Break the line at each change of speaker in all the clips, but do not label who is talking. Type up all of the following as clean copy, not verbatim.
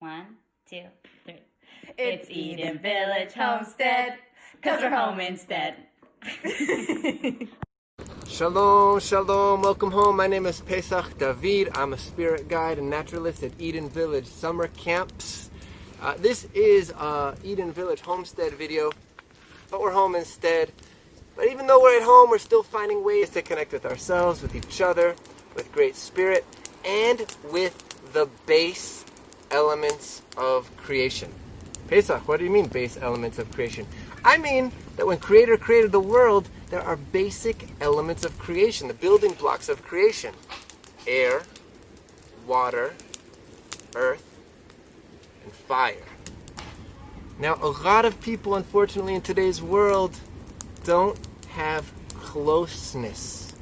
1, 2, 3. It's Eden Village Homestead, 'cause we're home instead.
Shalom, shalom, welcome home. My name is Pesach David. I'm a spirit guide and naturalist at Eden Village Summer Camps. This is Eden Village Homestead video, but we're home instead. But even though we're at home, we're still finding ways to connect with ourselves, with each other, with Great Spirit, and with the base elements of creation. Pesach, what do you mean base elements of creation? I mean that when Creator created the world, there are basic elements of creation, the building blocks of creation. Air, water, earth, and fire. Now, a lot of people, unfortunately, in today's world don't have closeness,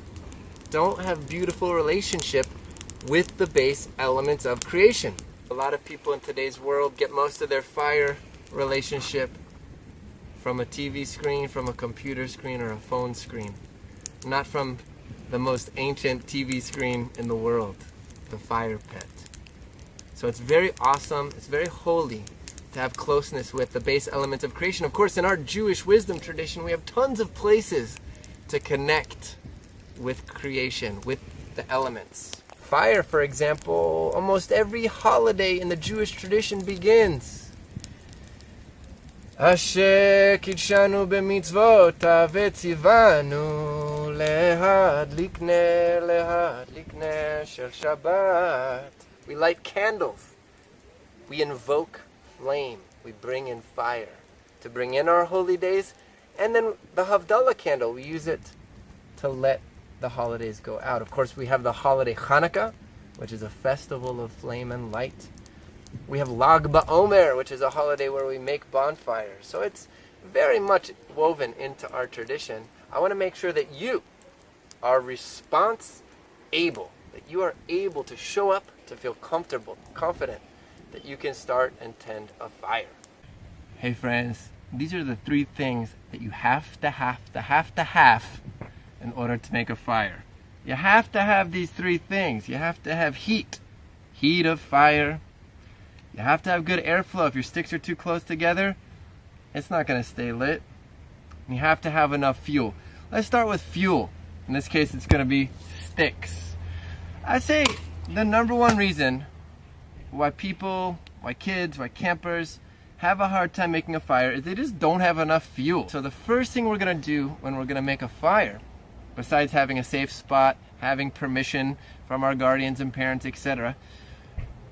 don't have beautiful relationship with the base elements of creation. A lot of people in today's world get most of their fire relationship from a TV screen, from a computer screen, or a phone screen. Not from the most ancient TV screen in the world, the fire pit. So it's very awesome, it's very holy to have closeness with the base elements of creation. Of course, in our Jewish wisdom tradition, we have tons of places to connect with creation, with the elements. Fire, for example, almost every holiday in the Jewish tradition begins. Asher kidshanu b'mitzvot v'tzivanu lehadlik ner shel Shabbat. We light candles. We invoke flame. We bring in fire to bring in our holy days. And then the Havdalah candle, we use it to let the holidays go out. Of course, we have the holiday Hanukkah, which is a festival of flame and light. We have Lag BaOmer, which is a holiday where we make bonfires. So it's very much woven into our tradition. I want to make sure that you are response able, that you are able to show up, to feel comfortable, confident, that you can start and tend a fire. Hey friends, these are the 3 things that you have to have in order to make a fire. You have to have these 3 things. You have to have heat of fire. You have to have good airflow. If your sticks are too close together, it's not going to stay lit. You have to have enough fuel. Let's start with fuel. In this case, it's going to be sticks. I say the number 1 reason why people, why kids, why campers have a hard time making a fire is they just don't have enough fuel. So the first thing we're going to do when we're going to make a fire, besides having a safe spot, having permission from our guardians and parents, etc.,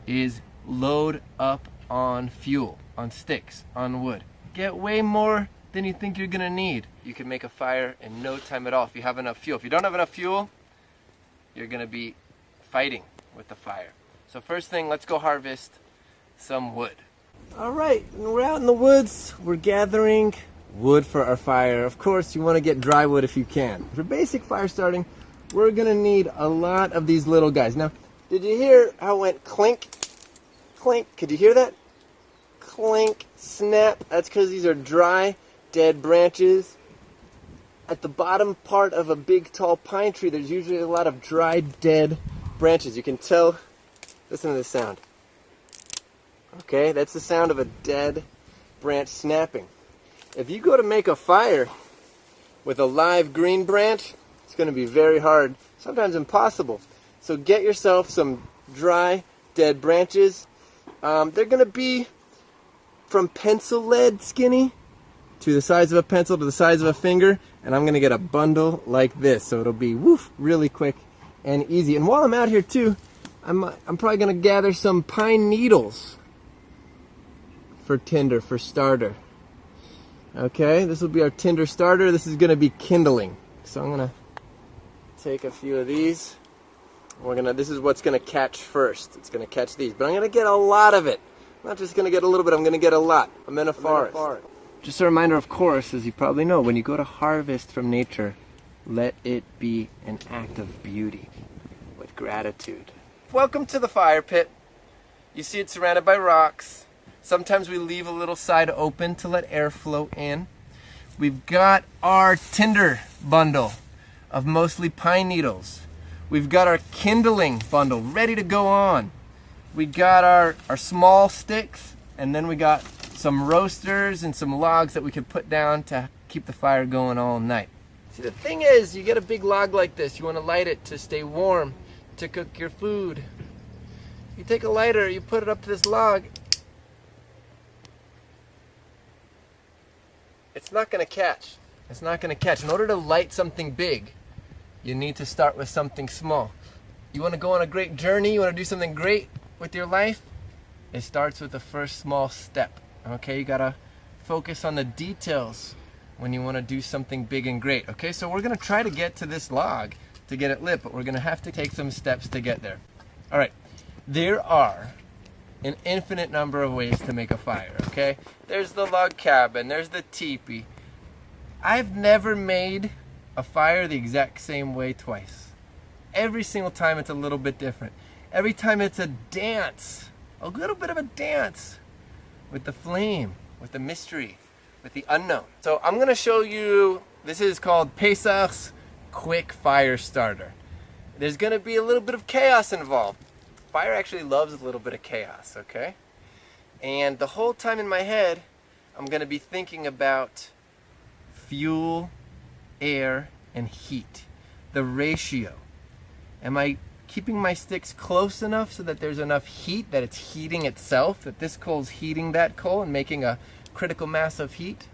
is load up on fuel, on sticks, on wood. Get way more than you think you're gonna need. You can make a fire in no time at all if you have enough fuel. If you don't have enough fuel, you're gonna be fighting with the fire. So first thing, let's go harvest some wood. All right, we're out in the woods. We're gathering wood for our fire. Of course, you want to get dry wood if you can. For basic fire starting, we're gonna need a lot of these little guys. Now, did you hear how it went clink? Clink, could you hear that? Clink, snap. That's because these are dry, dead branches. At the bottom part of a big, tall pine tree, there's usually a lot of dry, dead branches. You can tell. Listen to the sound. Okay, that's the sound of a dead branch snapping. If you go to make a fire with a live green branch, it's going to be very hard, sometimes impossible. So get yourself some dry, dead branches. They're going to be from pencil lead skinny to the size of a pencil to the size of a finger, and I'm going to get a bundle like this, so it'll be really quick and easy. And while I'm out here too, I'm probably going to gather some pine needles for tinder, for starter. Okay, this will be our tinder starter. This is going to be kindling. So I'm going to take a few of these. This is what's going to catch first. It's going to catch these. But I'm going to get a lot of it. I'm not just going to get a little bit, I'm going to get a lot. I'm in a forest. Just a reminder, of course, as you probably know, when you go to harvest from nature, let it be an act of beauty with gratitude. Welcome to the fire pit. You see it's surrounded by rocks. Sometimes we leave a little side open to let air flow in. We've got our tinder bundle of mostly pine needles. We've got our kindling bundle ready to go on. we got our small sticks, and then we got some roasters and some logs that we could put down to keep the fire going all night. See, the thing is, you get a big log like this, you want to light it to stay warm, to cook your food. You take a lighter, you put it up to this log, it's not going to catch. It's not going to catch. In order to light something big, you need to start with something small. You want to go on a great journey, you want to do something great with your life, it starts with the first small step. Okay, you got to focus on the details when you want to do something big and great. Okay, so we're going to try to get to this log to get it lit, but we're going to have to take some steps to get there. All right, there are an infinite number of ways to make a fire, okay? There's the log cabin, there's the teepee. I've never made a fire the exact same way twice. Every single time it's a little bit different. Every time it's a dance, a little bit of a dance with the flame, with the mystery, with the unknown. So I'm gonna show you, this is called Pesach's quick fire starter. There's gonna be a little bit of chaos involved. Fire actually loves a little bit of chaos, okay? And the whole time in my head, I'm gonna be thinking about fuel, air, and heat. The ratio. Am I keeping my sticks close enough so that there's enough heat, that it's heating itself, that this coal's heating that coal and making a critical mass of heat?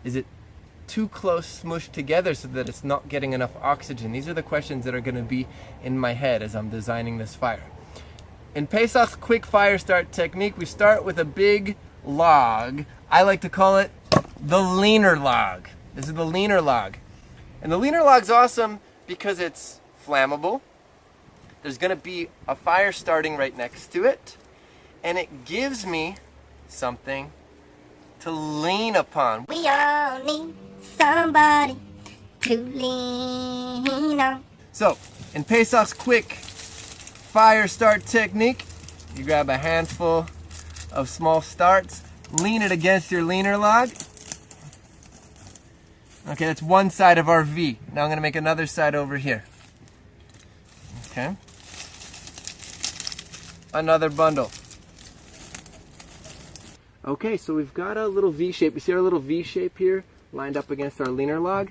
Is it too close smushed together so that it's not getting enough oxygen? These are the questions that are going to be in my head as I'm designing this fire. In Pesach's quick fire start technique, we start with a big log. I like to call it the leaner log. This is the leaner log. And the leaner log's awesome because it's flammable. There's going to be a fire starting right next to it. And it gives me something to lean upon.
We all need somebody to lean on.
So, in Pesach's quick fire start technique, you grab a handful of small starts, lean it against your leaner log. Okay, that's one side of our V. Now I'm going to make another side over here. Okay. Another bundle. Okay, so we've got a little V shape. You see our little V shape here lined up against our leaner log?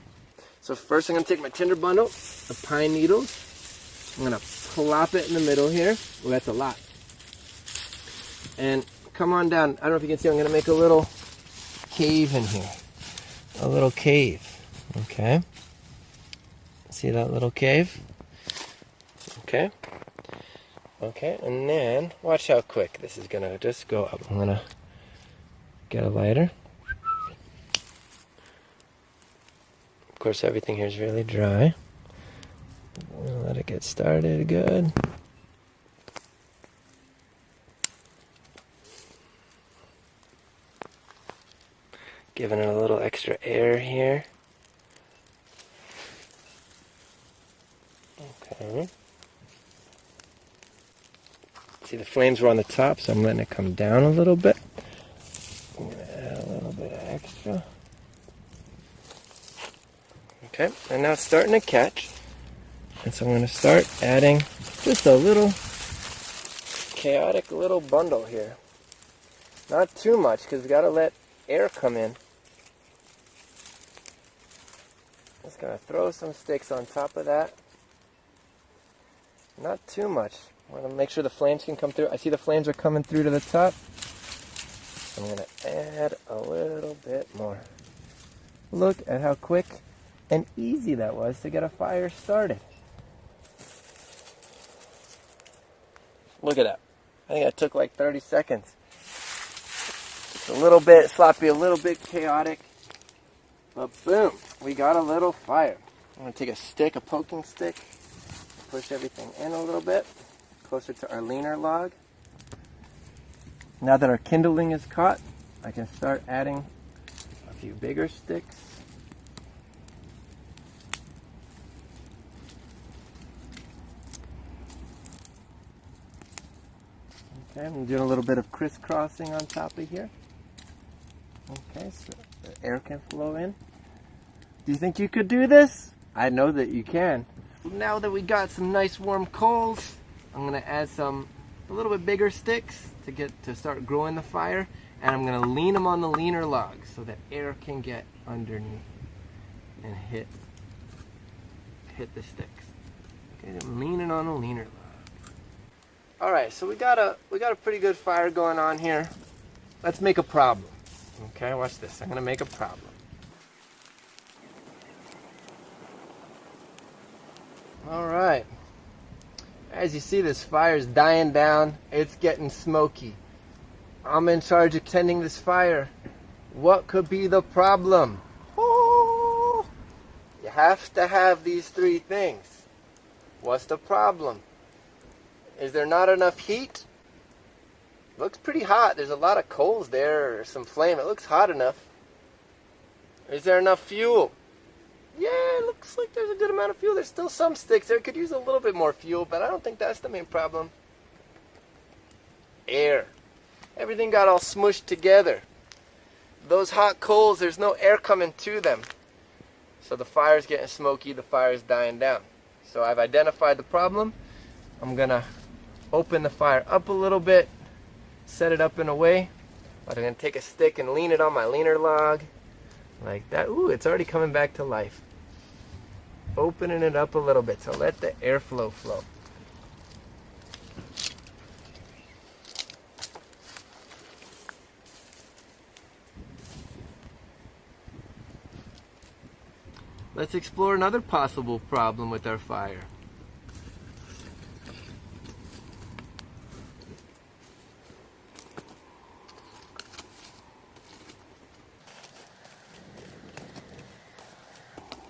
So first I'm going to take my tinder bundle of pine needles. I'm going to plop it in the middle here. Oh, that's a lot. And come on down. I don't know if you can see, I'm going to make a little cave in here. A little cave. Okay. See that little cave? Okay. Okay, and then watch how quick this is going to just go up. I'm going to get a lighter. Of course, everything here is really dry. Let it get started good. Giving it a little extra air here. Okay. See, the flames were on the top, so I'm letting it come down a little bit. I'm going to add a little bit of extra. Okay, and now it's starting to catch. And so I'm going to start adding just a little chaotic little bundle here. Not too much, because we got to let air come in. Just going to throw some sticks on top of that. Not too much. I want to make sure the flames can come through. I see the flames are coming through to the top. I'm going to add a little bit more. Look at how quick and easy that was to get a fire started. Look at that. I think that took like 30 seconds. It's a little bit sloppy, a little bit chaotic. But boom, we got a little fire. I'm going to take a stick, a poking stick, push everything in a little bit, closer to our leaner log. Now that our kindling is caught, I can start adding a few bigger sticks. Okay, I'm doing a little bit of crisscrossing on top of here. Okay, so the air can flow in. Do you think you could do this? I know that you can. Now that we got some nice warm coals, I'm going to add some a little bit bigger sticks to start growing the fire, and I'm gonna lean them on the leaner log so that air can get underneath and hit the sticks. Okay, I'm leaning on the leaner log. All right, so we got a pretty good fire going on here. Let's make a problem. Okay, watch this. I'm gonna make a problem. All right. As you see, this fire's dying down. It's getting smoky. I'm in charge of tending this fire. What could be the problem? Oh, you have to have these three things. What's the problem? Is there not enough heat? Looks pretty hot. There's a lot of coals there, or some flame. It looks hot enough. Is there enough fuel? Yeah, it looks like there's a good amount of fuel. There's still some sticks there. Could use a little bit more fuel, but I don't think that's the main problem. Air. Everything got all smushed together. Those hot coals, there's no air coming to them. So the fire's getting smoky, the fire's dying down. So I've identified the problem. I'm gonna open the fire up a little bit, set it up in a way, but I'm gonna take a stick and lean it on my leaner log, like that. Ooh, it's already coming back to life. Opening it up a little bit, so let the airflow flow. Let's explore another possible problem with our fire.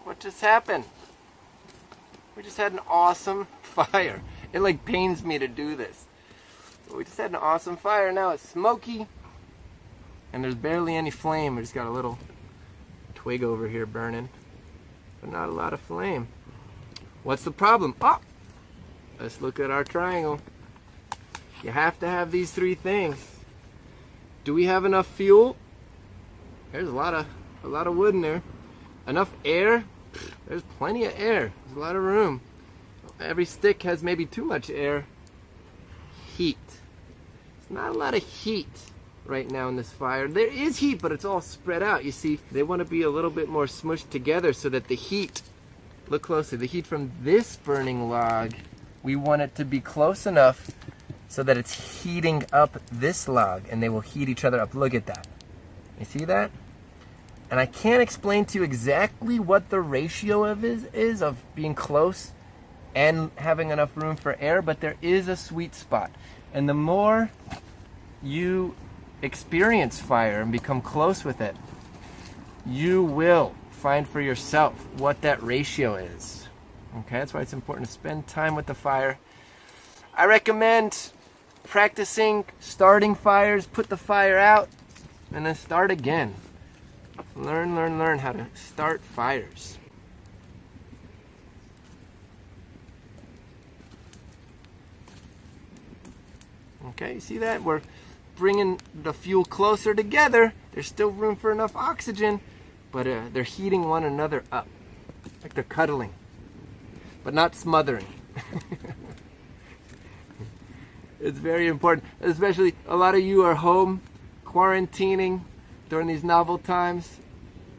What just happened? We just had an awesome fire. It like pains me to do this. We just had an awesome fire. Now it's smoky and there's barely any flame. We just got a little twig over here burning, but not a lot of flame. What's the problem? Oh, let's look at our triangle. You have to have these three things. Do we have enough fuel? There's a lot of wood in there. Enough air? There's plenty of air. There's a lot of room. Every stick has maybe too much air. Heat. There's not a lot of heat right now in this fire. There is heat, but it's all spread out. You see, they want to be a little bit more smushed together so that the heat, look closely, the heat from this burning log, we want it to be close enough so that it's heating up this log, and they will heat each other up. Look at that. You see that? And I can't explain to you exactly what the ratio is of being close and having enough room for air, but there is a sweet spot. And the more you experience fire and become close with it, you will find for yourself what that ratio is. Okay, that's why it's important to spend time with the fire. I recommend practicing starting fires, put the fire out, and then start again. Learn how to start fires. Okay, you see that? We're bringing the fuel closer together. There's still room for enough oxygen, but they're heating one another up. Like they're cuddling, but not smothering. It's very important, especially a lot of you are home quarantining during these novel times.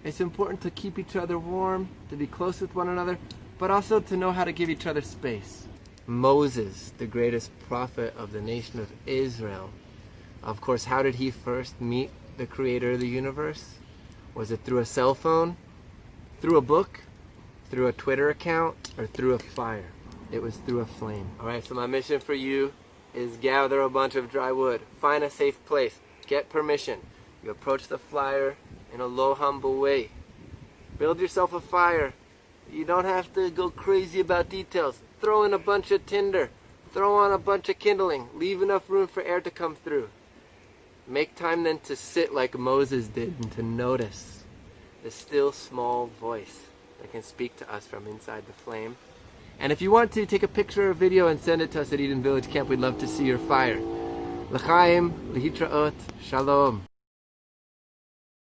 It's important to keep each other warm, to be close with one another, but also to know how to give each other space. Moses, the greatest prophet of the nation of Israel, of course, how did he first meet the creator of the universe? Was it through a cell phone, through a book, through a Twitter account, or through a fire? It was through a flame. All right, so my mission for you is gather a bunch of dry wood, find a safe place, get permission. You approach the fire in a low, humble way. Build yourself a fire. You don't have to go crazy about details. Throw in a bunch of tinder. Throw on a bunch of kindling. Leave enough room for air to come through. Make time then to sit like Moses did and to notice the still small voice that can speak to us from inside the flame. And if you want to, take a picture or video and send it to us at Eden Village Camp. We'd love to see your fire. L'chaim, lehitraot, shalom.